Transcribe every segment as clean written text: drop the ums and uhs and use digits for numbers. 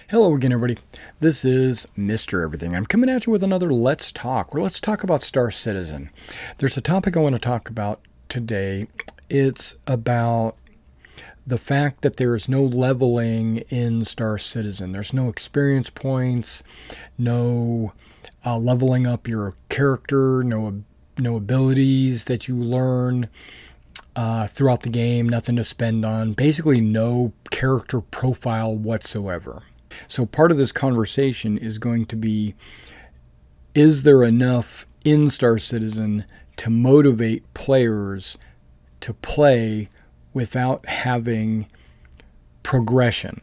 Hello again, everybody. This is Mr. Everything. I'm coming at you with another Let's Talk, or let's talk about Star Citizen. There's a topic I want to talk about today. It's about the fact that there is no leveling in Star Citizen. There's no experience points, no leveling up your character, no abilities that you learn throughout the game, nothing to spend on, basically no character profile whatsoever. So part of this conversation is going to be, is there enough in Star Citizen to motivate players to play without having progression?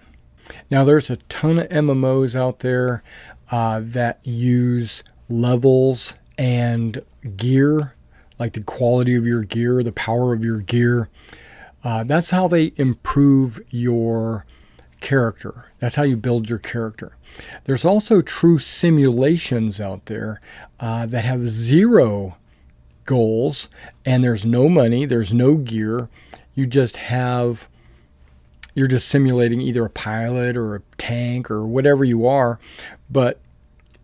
Now, there's a ton of MMOs out there that use levels and gear, like the quality of your gear, the power of your gear. That's how they improve your character. That's how you build your character. There's also true simulations out there that have zero goals, and there's no money, there's no gear. You're just simulating either a pilot or a tank or whatever you are, but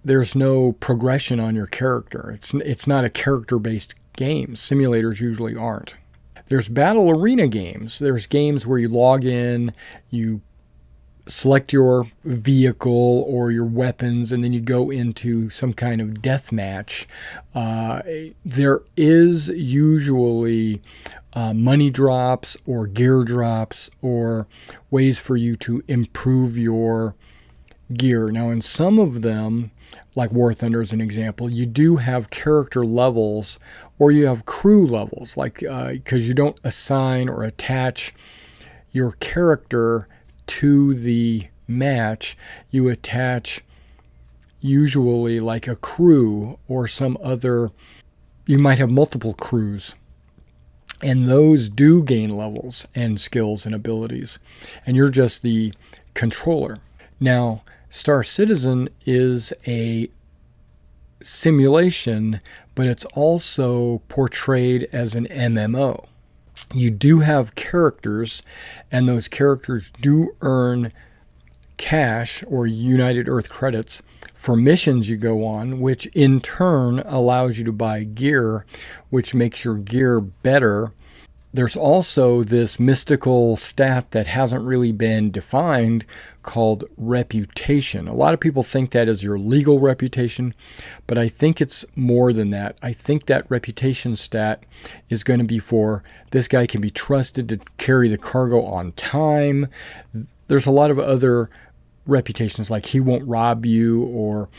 there's no progression on your character. It's not a character-based game. Simulators usually aren't. There's battle arena games. There's games where you log in, you select your vehicle or your weapons, and then you go into some kind of death match. There is usually money drops or gear drops or ways for you to improve your gear. Now, in some of them, like War Thunder as an example, you do have character levels or you have crew levels, like because you don't assign or attach your character to the match, you attach usually like a crew or some other, you might have multiple crews, and those do gain levels and skills and abilities, and you're just the controller. Now, Star Citizen is a simulation, but it's also portrayed as an MMO. You do have characters, and those characters do earn cash or United Earth credits for missions you go on, which in turn allows you to buy gear, which makes your gear better. There's also this mystical stat that hasn't really been defined called reputation. A lot of people think that is your legal reputation, but I think it's more than that. I think that reputation stat is going to be for this guy can be trusted to carry the cargo on time. There's a lot of other reputations, like he won't rob you, or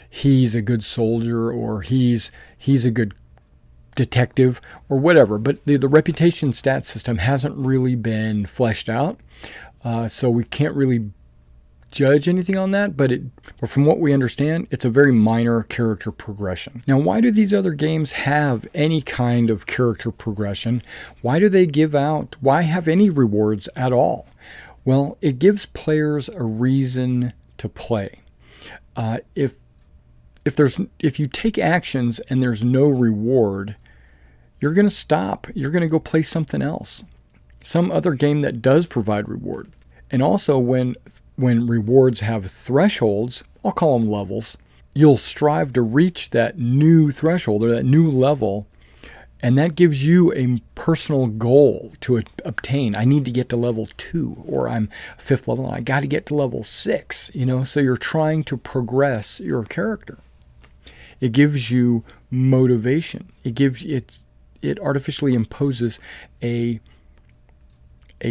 he's a good soldier, or he's a good detective, or whatever. But the reputation stat system hasn't really been fleshed out, so we can't really judge anything on that, but from what we understand, it's a very minor character progression. Now, why do these other games have any kind of character progression? Why do they why have any rewards at all? Well, it gives players a reason to play. If you take actions and there's no reward, you're going to stop. You're going to go play something else, some other game that does provide reward. And also, when rewards have thresholds, I'll call them levels, you'll strive to reach that new threshold or that new level, and that gives you a personal goal to obtain. I need to get to level 2, or I'm 5th level, and I got to get to level 6, so you're trying to progress your character. It gives you motivation. It artificially imposes a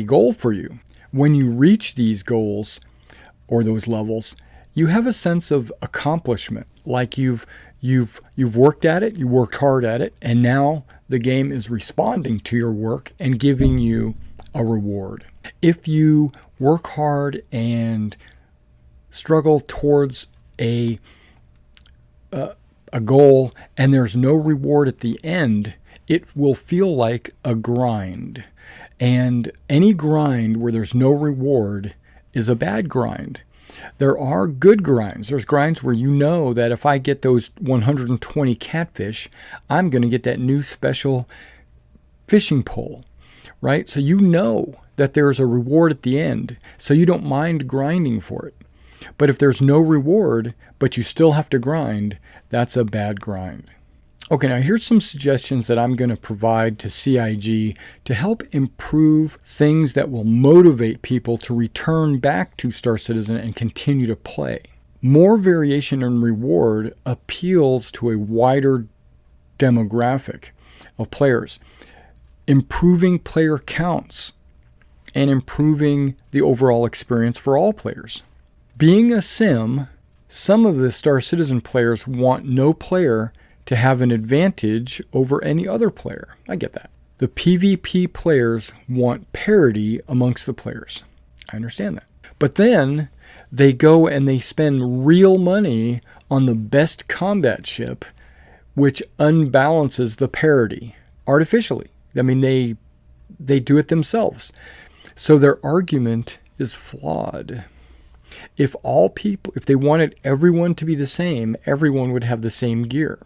goal for you. When you reach these goals or those levels, you have a sense of accomplishment, like you've worked at it, you worked hard at it, and now the game is responding to your work and giving you a reward. If you work hard and struggle towards a goal and there's no reward at the end, it will feel like a grind. And any grind where there's no reward is a bad grind. There are good grinds. There's grinds where you know that if I get those 120 catfish, I'm going to get that new special fishing pole, right? So you know that there's a reward at the end, so you don't mind grinding for it. But if there's no reward, but you still have to grind, that's a bad grind. Okay, now here's some suggestions that I'm going to provide to CIG to help improve things that will motivate people to return back to Star Citizen and continue to play. More variation in reward appeals to a wider demographic of players, improving player counts and improving the overall experience for all players. Being a sim, some of the Star Citizen players want no player to have an advantage over any other player. I get that. The PvP players want parity amongst the players. I understand that. But then they go and they spend real money on the best combat ship, which unbalances the parity artificially. I mean, they do it themselves. So their argument is flawed. If they wanted everyone to be the same, everyone would have the same gear,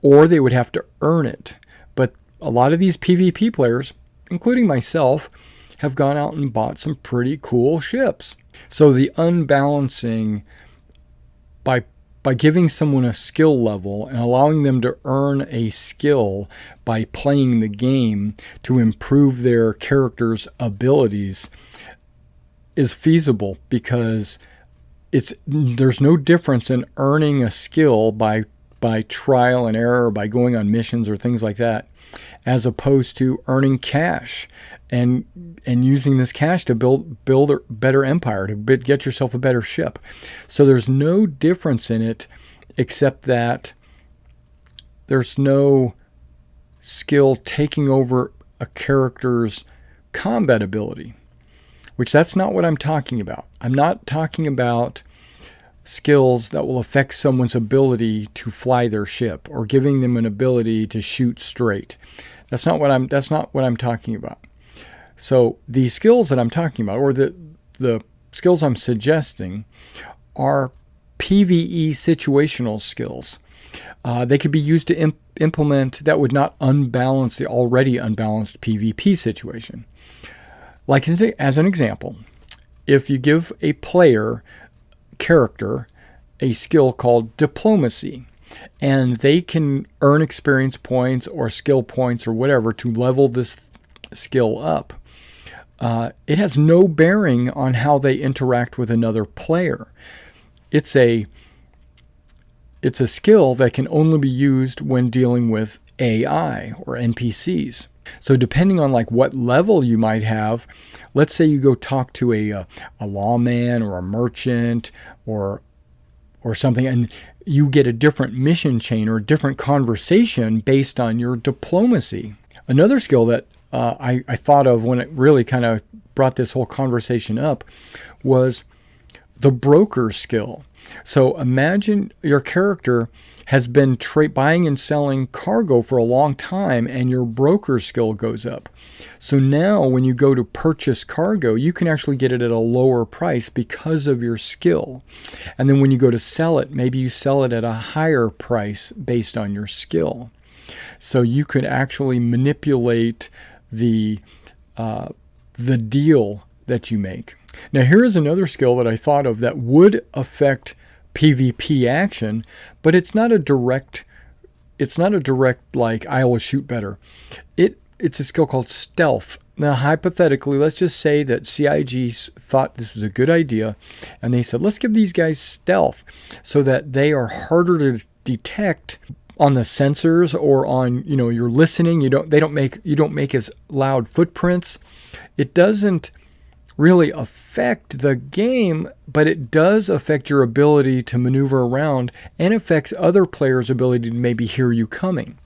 or they would have to earn it. But a lot of these PvP players, including myself, have gone out and bought some pretty cool ships. So the unbalancing by giving someone a skill level and allowing them to earn a skill by playing the game to improve their character's abilities is feasible, because there's no difference in earning a skill by trial and error, or by going on missions or things like that, as opposed to earning cash and using this cash to build a better empire, to get yourself a better ship. So there's no difference in it, except that there's no skill taking over a character's combat ability, which that's not what I'm talking about. I'm not talking about skills that will affect someone's ability to fly their ship or giving them an ability to shoot straight. That's not what I'm talking about. So the skills that I'm talking about, or the skills I'm suggesting, are PvE situational skills. They could be used to implement that would not unbalance the already unbalanced PvP situation. Like, as an example, if you give a character a skill called diplomacy, and they can earn experience points or skill points or whatever to level this skill up, it has no bearing on how they interact with another player. It's a skill that can only be used when dealing with AI or NPCs. So depending on like what level you might have, let's say you go talk to a lawman or a merchant or something, and you get a different mission chain or a different conversation based on your diplomacy. Another skill that I thought of when it really kind of brought this whole conversation up was the broker skill. So imagine your character has been buying and selling cargo for a long time, and your broker skill goes up. So now when you go to purchase cargo, you can actually get it at a lower price because of your skill. And then when you go to sell it, maybe you sell it at a higher price based on your skill. So you could actually manipulate the deal that you make. Now here is another skill that I thought of that would affect PvP action, but it's not a direct like I will shoot better. It's a skill called stealth. Now hypothetically, let's just say that CIG thought this was a good idea, and they said, let's give these guys stealth so that they are harder to detect on the sensors or on, you're listening. You don't make as loud footprints. It doesn't really affect the game, but it does affect your ability to maneuver around, and affects other players' ability to maybe hear you coming.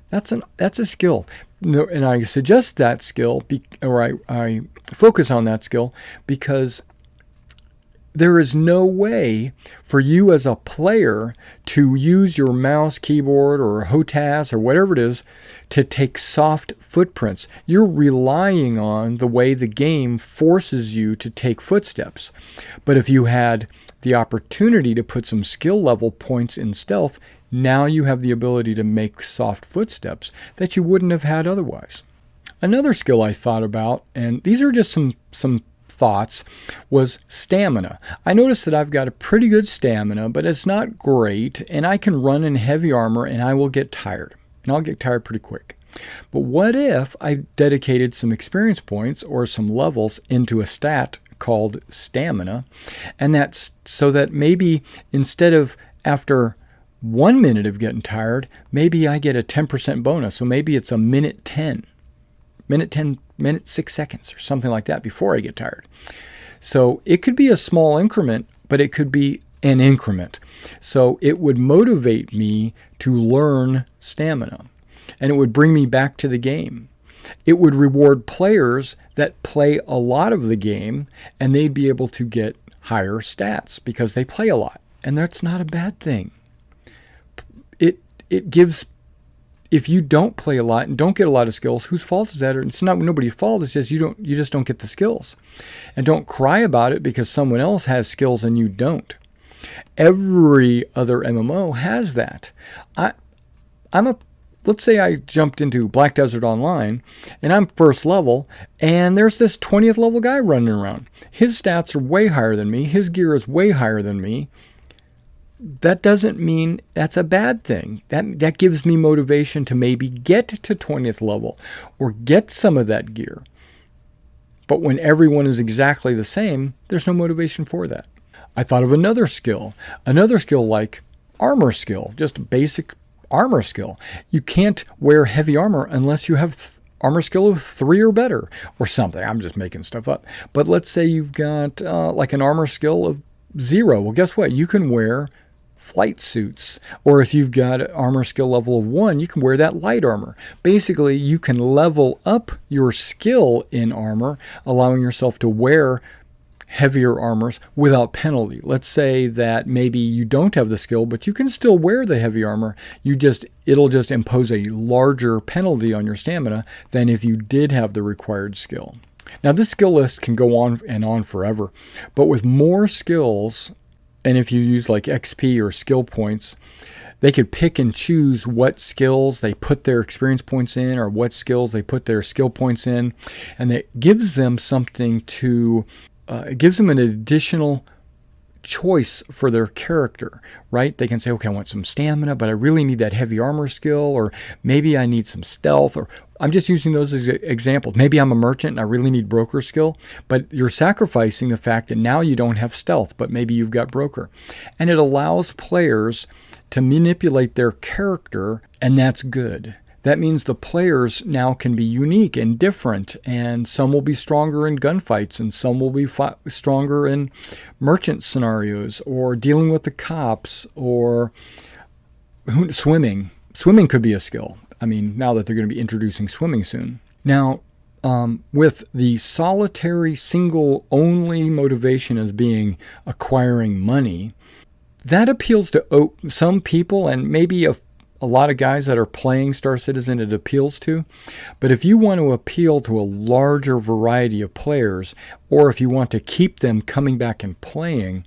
That's a skill, and I suggest that skill, I focus on that skill because there is no way for you as a player to use your mouse, keyboard, or HOTAS or whatever it is to take soft footprints. You're relying on the way the game forces you to take footsteps. But if you had the opportunity to put some skill level points in stealth, now you have the ability to make soft footsteps that you wouldn't have had otherwise. Another skill I thought about, and these are just some thoughts was stamina. I noticed that I've got a pretty good stamina, but it's not great, and I can run in heavy armor and I will get tired. And I'll get tired pretty quick. But what if I dedicated some experience points or some levels into a stat called stamina, and that's so that maybe instead of after 1 minute of getting tired, maybe I get a 10% bonus. So maybe it's a minute 10, minute 6 seconds or something like that before I get tired. So it could be a small increment, but it could be an increment. So it would motivate me to learn stamina, and it would bring me back to the game. It would reward players that play a lot of the game, and they'd be able to get higher stats because they play a lot. And that's not a bad thing. It gives, if you don't play a lot and don't get a lot of skills, whose fault is that? It's not nobody's fault. It's just you just don't get the skills. And don't cry about it because someone else has skills and you don't. Every other MMO has that. Let's say I jumped into Black Desert Online and I'm first level and there's this 20th level guy running around. His stats are way higher than me. His gear is way higher than me. That doesn't mean that's a bad thing. That gives me motivation to maybe get to 20th level or get some of that gear. But when everyone is exactly the same, there's no motivation for that. I thought of another skill like armor skill, just a basic armor skill. You can't wear heavy armor unless you have armor skill of 3 or better or something. I'm just making stuff up. But let's say you've got like an armor skill of 0. Well, guess what? You can wear flight suits. Or if you've got an armor skill level of 1, you can wear that light armor. Basically, you can level up your skill in armor, allowing yourself to wear heavier armors without penalty. Let's say that maybe you don't have the skill, but you can still wear the heavy armor. It'll just impose a larger penalty on your stamina than if you did have the required skill. Now, this skill list can go on and on forever, but with more skills, and if you use like XP or skill points, they could pick and choose what skills they put their experience points in or what skills they put their skill points in. And it gives them something to, it gives them an additional choice for their character, right? They can say, okay, I want some stamina, but I really need that heavy armor skill, or maybe I need some stealth, or I'm just using those as examples. Maybe I'm a merchant and I really need broker skill, but you're sacrificing the fact that now you don't have stealth, but maybe you've got broker. And it allows players to manipulate their character, and that's good. That means the players now can be unique and different, and some will be stronger in gunfights, and some will be stronger in merchant scenarios, or dealing with the cops, or swimming. Swimming could be a skill. I mean, now that they're going to be introducing swimming soon. Now, with the solitary single-only motivation as being acquiring money, that appeals to some people, and maybe a lot of guys that are playing Star Citizen it appeals to. But if you want to appeal to a larger variety of players, or if you want to keep them coming back and playing,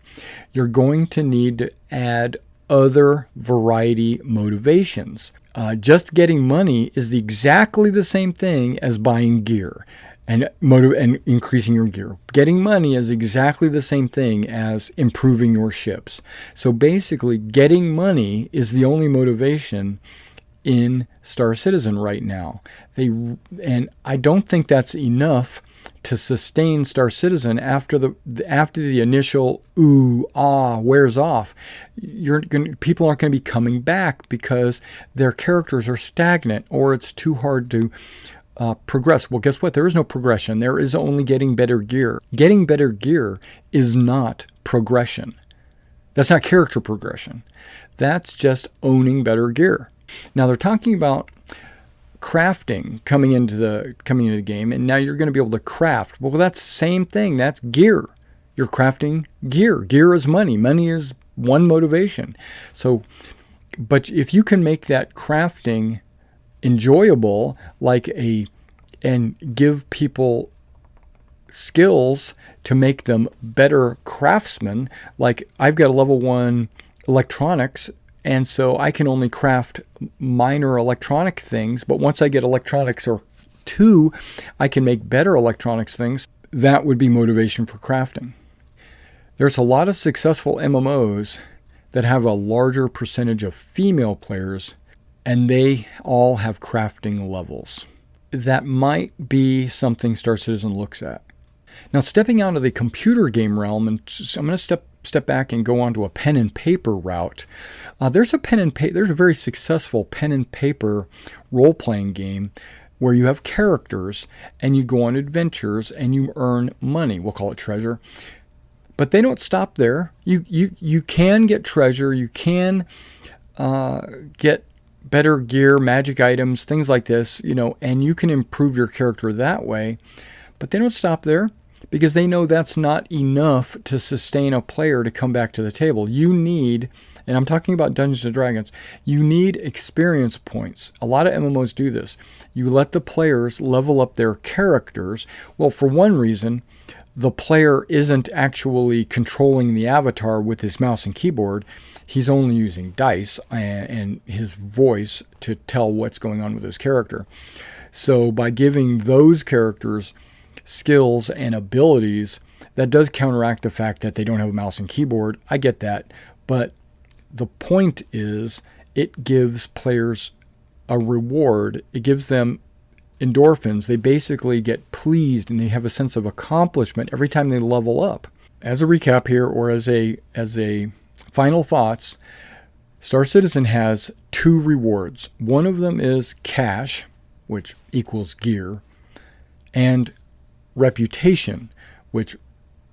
you're going to need to add other variety motivations. Just getting money is exactly the same thing as buying gear and increasing your gear. Getting money is exactly the same thing as improving your ships. So basically, getting money is the only motivation in Star Citizen right now. And I don't think that's enough to sustain Star Citizen after the initial ooh ah wears off. People aren't going to be coming back because their characters are stagnant, or it's too hard to progress. Well, guess what? There is no progression. There is only getting better gear. Getting better gear is not progression. That's not character progression. That's just owning better gear. Now they're talking about crafting coming into the game, and now you're going to be able to craft. Well, that's the same thing. That's gear. You're crafting gear. Gear is money. Money is one motivation. So, but if you can make that crafting enjoyable, and give people skills to make them better craftsmen, like I've got a level 1 electronics, and so I can only craft minor electronic things, but once I get electronics or 2, I can make better electronics things. that would be motivation for crafting. There's a lot of successful MMOs that have a larger percentage of female players, and they all have crafting levels. That might be something Star Citizen looks at. Now, stepping out of the computer game realm, and I'm going to step back and go on to a pen and paper route. There's a very successful pen and paper role-playing game where you have characters and you go on adventures and you earn money. We'll call it treasure. But they don't stop there. You can get treasure. You can get better gear, magic items, things like this, and you can improve your character that way. But they don't stop there because they know that's not enough to sustain a player to come back to the table. You need, and I'm talking about Dungeons & Dragons, you need experience points. A lot of MMOs do this. You let the players level up their characters. Well, for one reason, the player isn't actually controlling the avatar with his mouse and keyboard. He's only using dice and his voice to tell what's going on with his character. So by giving those characters skills and abilities, that does counteract the fact that they don't have a mouse and keyboard. I get that. But the point is, it gives players a reward. It gives them endorphins. They basically get pleased and they have a sense of accomplishment every time they level up. As a recap here, or as a final thoughts, Star Citizen has 2 rewards. One of them is cash, which equals gear, and reputation, which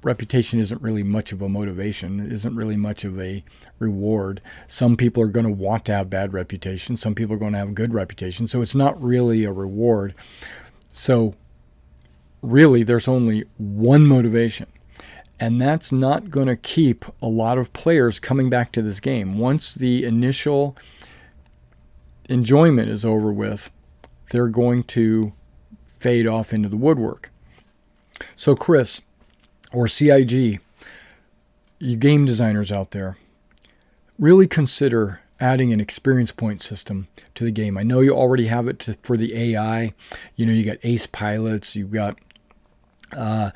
reputation isn't really much of a motivation. It isn't really much of a reward. Some people are going to want to have bad reputation. Some people are going to have good reputation. So it's not really a reward. So really, there's only one motivation. And that's not going to keep a lot of players coming back to this game. Once the initial enjoyment is over with, they're going to fade off into the woodwork. So Chris, or CIG, you game designers out there, really consider adding an experience point system to the game. I know you already have it for the AI. You got ace pilots, you got the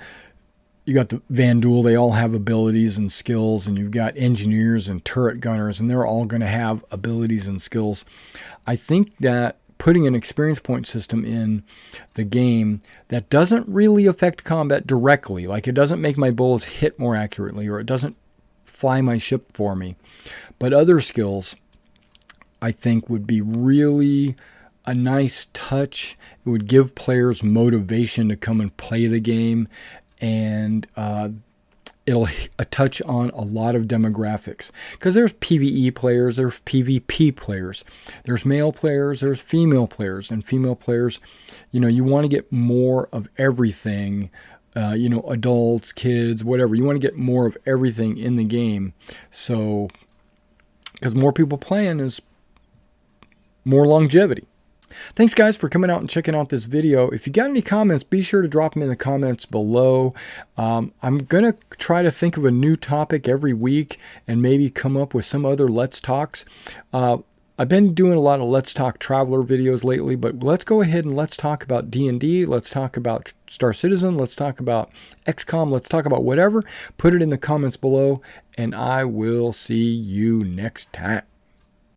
Vanduul. They all have abilities and skills, and you've got engineers and turret gunners, and they're all going to have abilities and skills. I think that putting an experience point system in the game that doesn't really affect combat directly, like it doesn't make my bullets hit more accurately, or it doesn't fly my ship for me, but other skills, I think would be really a nice touch. It would give players motivation to come and play the game, and it'll touch on a lot of demographics, because there's PvE players, there's PvP players, there's male players, there's female players, and female players, you want to get more of everything, adults, kids, whatever. You want to get more of everything in the game. So, because more people playing is more longevity. Thanks, guys, for coming out and checking out this video. If you got any comments, be sure to drop them in the comments below. I'm going to try to think of a new topic every week and maybe come up with some other Let's Talks. I've been doing a lot of Let's Talk Traveler videos lately, but let's go ahead and let's talk about D&D. Let's talk about Star Citizen. Let's talk about XCOM. Let's talk about whatever. Put it in the comments below, and I will see you next time.